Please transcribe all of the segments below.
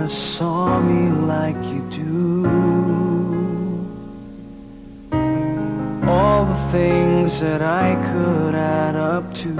never saw me like you do. All the things that I could add up to,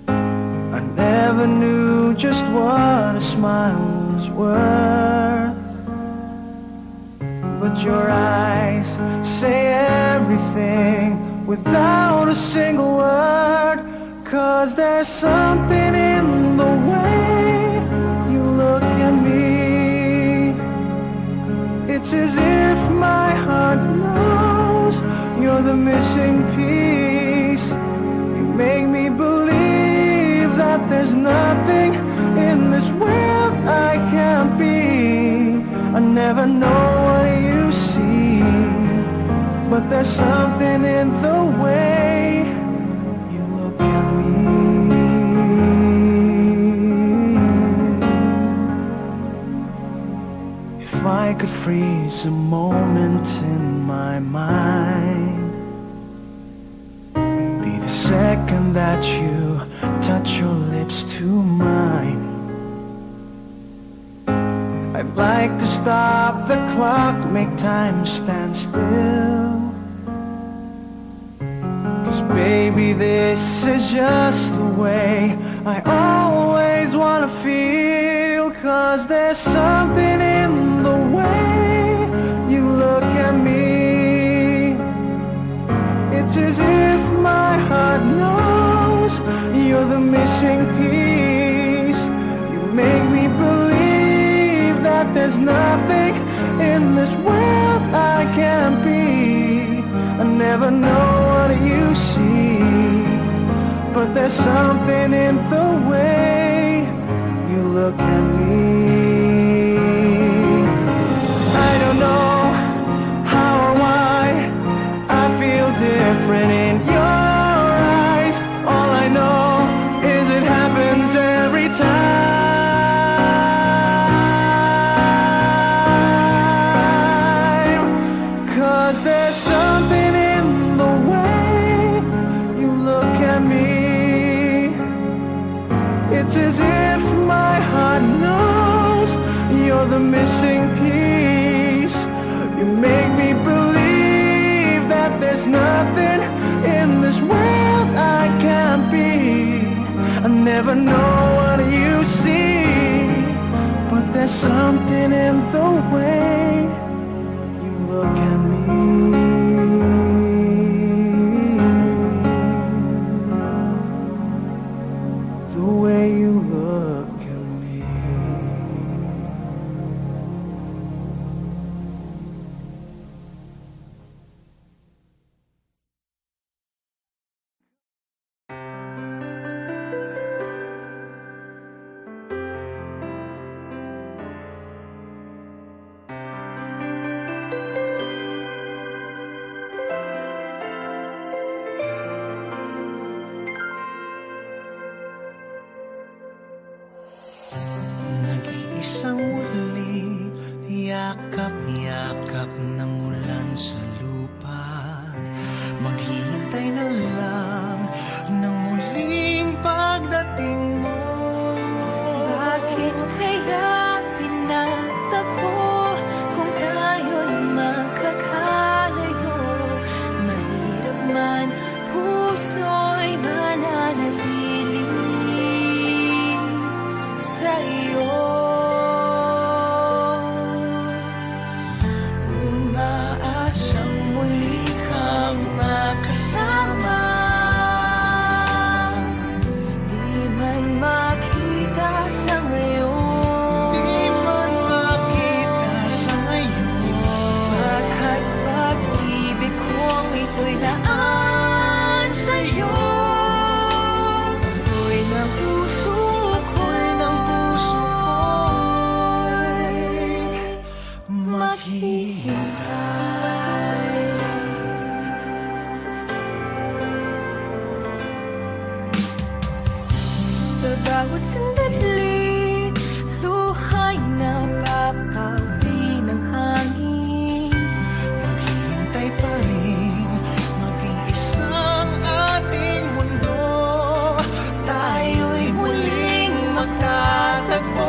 I never knew just what a smile was worth. But your eyes say everything without a single word. 'Cause there's something in the way you look at me. It's as if my heart knows you're the missing piece. You make me believe that there's nothing in this world I can't be. I never know what you see, but there's something in the way you look at me. If I could freeze a moment in my mind, be the second that you touch your lips to mine. I'd like to stop the clock, make time stand still. 'Cause baby, this is just the way I always wanna feel. 'Cause there's something in the way you look at me. It's as if my heart knows you're the missing piece. You make me believe that there's nothing in this world I can't be. I never know what you see, but there's something in the way you look at me. I don't know how or why I feel different in your eyes. All I know is it happens every time. There's something in the way you look at me. It's as if my heart knows you're the missing piece. You make me believe that there's nothing in this world I can't be. I never know what you see, but there's something in the way you look at me. The way you look at me. Isang muli, yakap-yakap ng ulan sa lupa. Maghihintay na lang ng muling pagdating mo. Bakit kaya pinagtagpo kung tayo'y magkakalayo? Mahirap man, puso'y mananatili sa iyo. Sa bawat sandali, luhay na papawi ng hangin. Maghihintay pa rin, maging isang ating mundo. Tayo'y muling magtatagpo.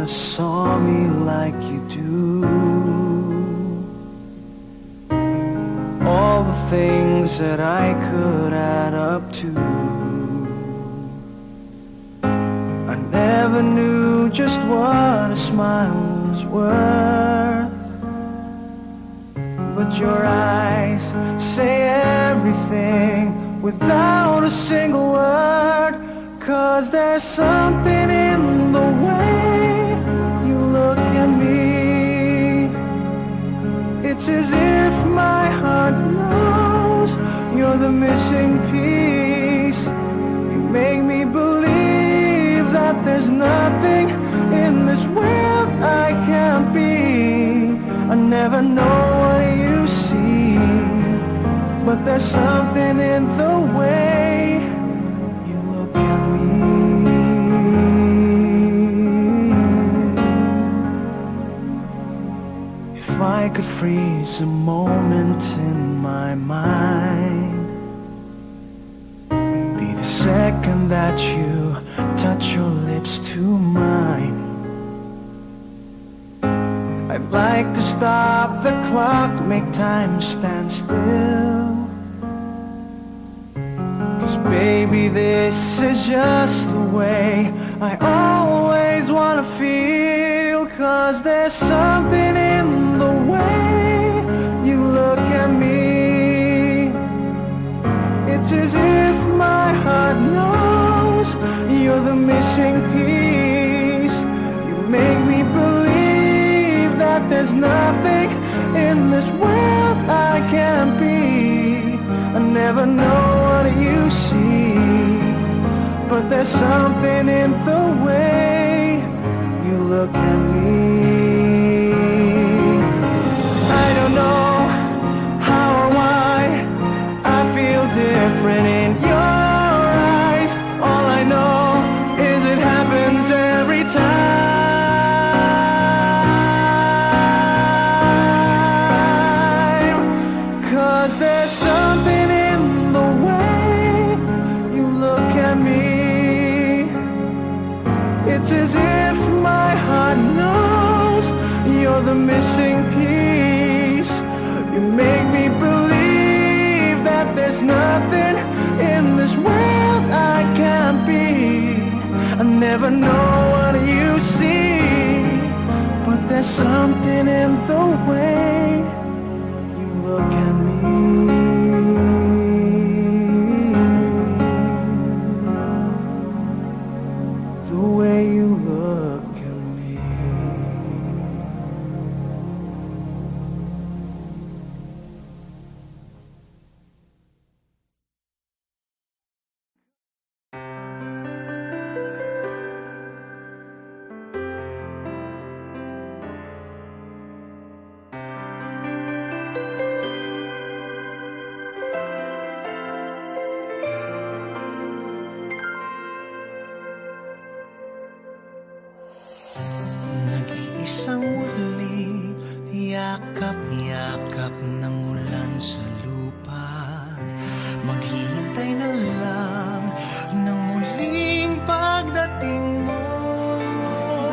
Saw me like you do. All the things that I could add up to, I never knew just what a smile was worth. But your eyes say everything without a single word. 'Cause there's something in the way you look at me. It's as if my heart knows you're the missing piece. You make me believe that there's nothing in this world I can't be. I never know what you see, but there's something in the way you look at me. If I could freeze a moment in my mind, be the second that you touch your lips to mine. I'd like to stop the clock, make time stand still. 'Cause baby, this is just the way I always wanna feel. 'Cause there's something in the way you look at me. It's as if my heart knows you're the missing piece. You make me believe that there's nothing in this world I can't be. I never know what you see, but there's something in the way you look at me. I don't know how or why I feel different in your eyes. All I know is it happens every time. 'Cause there's something in the way you look at me. It's as if my heart knows you're the missing piece. You make me believe that there's nothing in this world I can't be. I never know what you see, but there's something in the way you look at me. The way you look at me. Nag-iisang muli, yakap-yakap ng ulan sa lupa. Maghihintay na lang ng muling pagdating mo.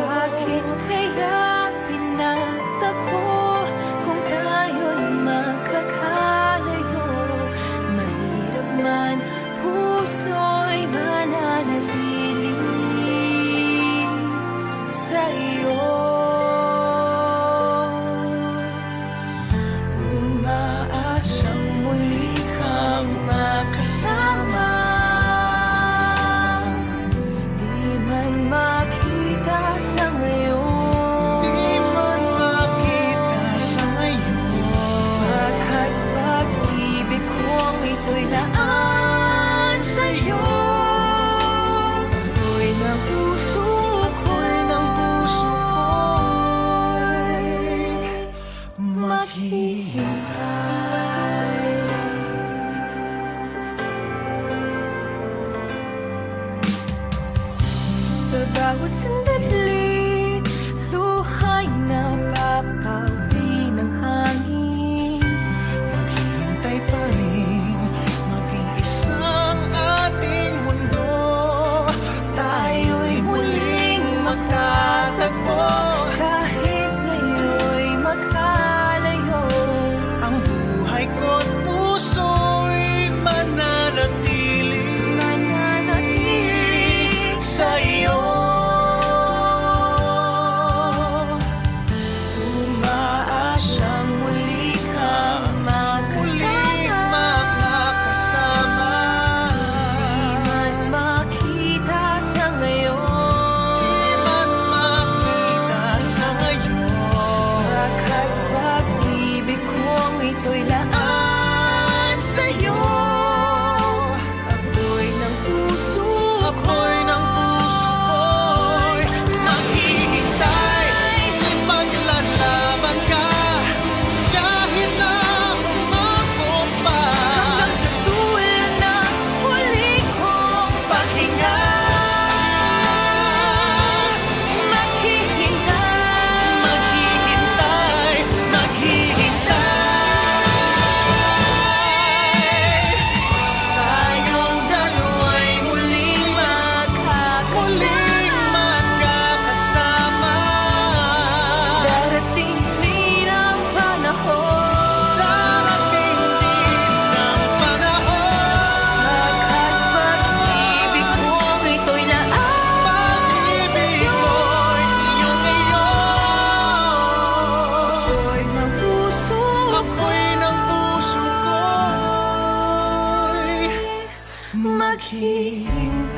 Bakit kaya pinagtagpo kung tayo'y magkakalayo? Mahirap man, puso'y mananatili sa iyo. man makita sa ngayon, di man makita sa ngayon. Pagkat pag-ibig kong ito'y laan sa'yo, ako'y ng puso ko'y maghihintay. Sa bawat sandali, luha'y napapawi ng hangin. Maghihintay pa rin, maging isang ating mundo. Tayo'y muling magtatagpo. Kahit ngayon'y magkalayo, Ang buhay ko't puso'y mananatili sa iyo. umaasang muli kang Muling makasama. makakasama. Di man makita sa ngayon, Di man makita sa ngayon. Pagkat pag-ibig kong ito'y laan sa'yo, ako'y ng puso Ako'y ng puso ko'y maghihintay. Maglalaban ka kahit na umabot pa. hanggang sa dulo ng huli kong Paghinga, maghihintay. maghihintay, maghihintay. Tayong dalawa'y muling magkakasama. Darating din ang panahon, Darating din ang panahon. Pagkat pag-ibig kong ito'y laan Pag-ibig sa'yo, ko'y iyong ngayon. ako'y ng puso Ako'y ng puso ko'y maghihintay.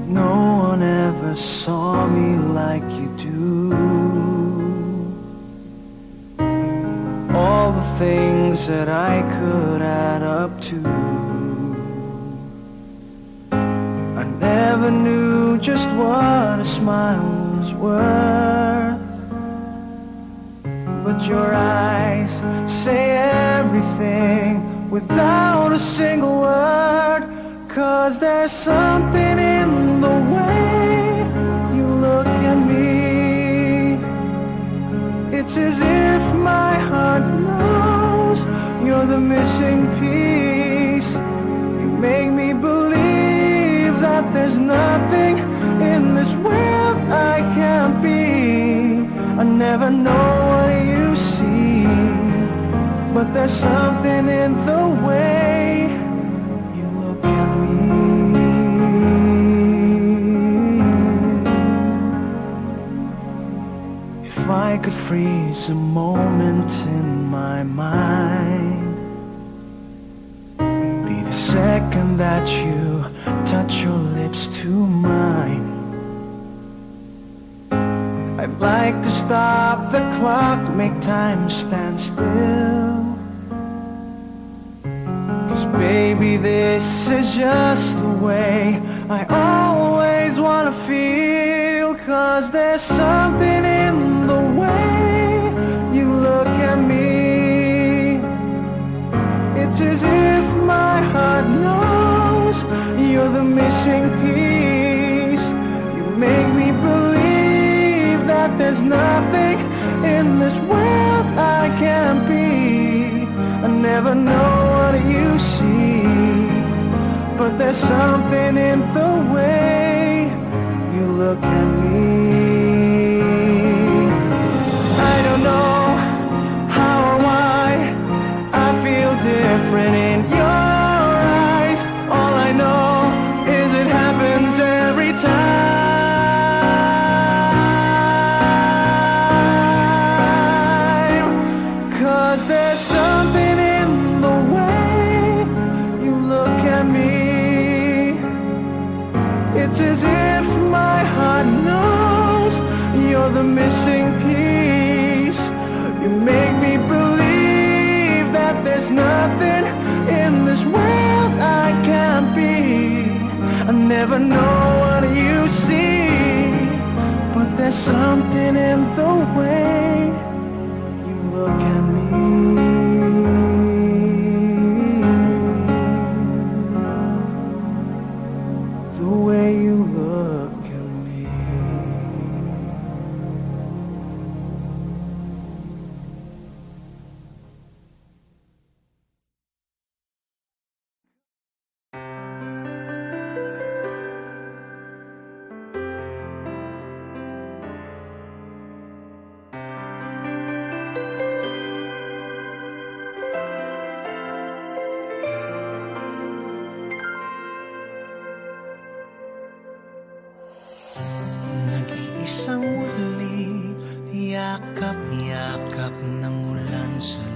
No one ever saw me like you do. All the things that I could add up to, I never knew just what a smile was worth. But your eyes say everything without a single word. 'Cause there's something in the way you look at me. It's as if my heart knows you're the missing piece. You make me believe that there's nothing in this world I can't be. I never know what you see, but there's something in the way you look at me. If I could freeze a moment in my mind, be the second that you touch your lips to mine. I'd like to stop the clock, make time stand still. 'Cause baby, this is just the way I always wanna feel. 'Cause there's something in the way you look at me. It's as if my heart knows you're the missing piece. You make nothing in this world I can't be. I never know what you see, but there's something in the way you look at me. I don't know how or why I feel different in your eyes. All I know is it happens every time. 'Cause there's something in the way you look at me. It's as if my heart knows you're the missing piece. You make me believe that there's nothing in this world I can't be. I never know what you see, but there's something in the way you look at me. The way you look at me. Nag-iisang muli, yakap-yakap ng ulan sa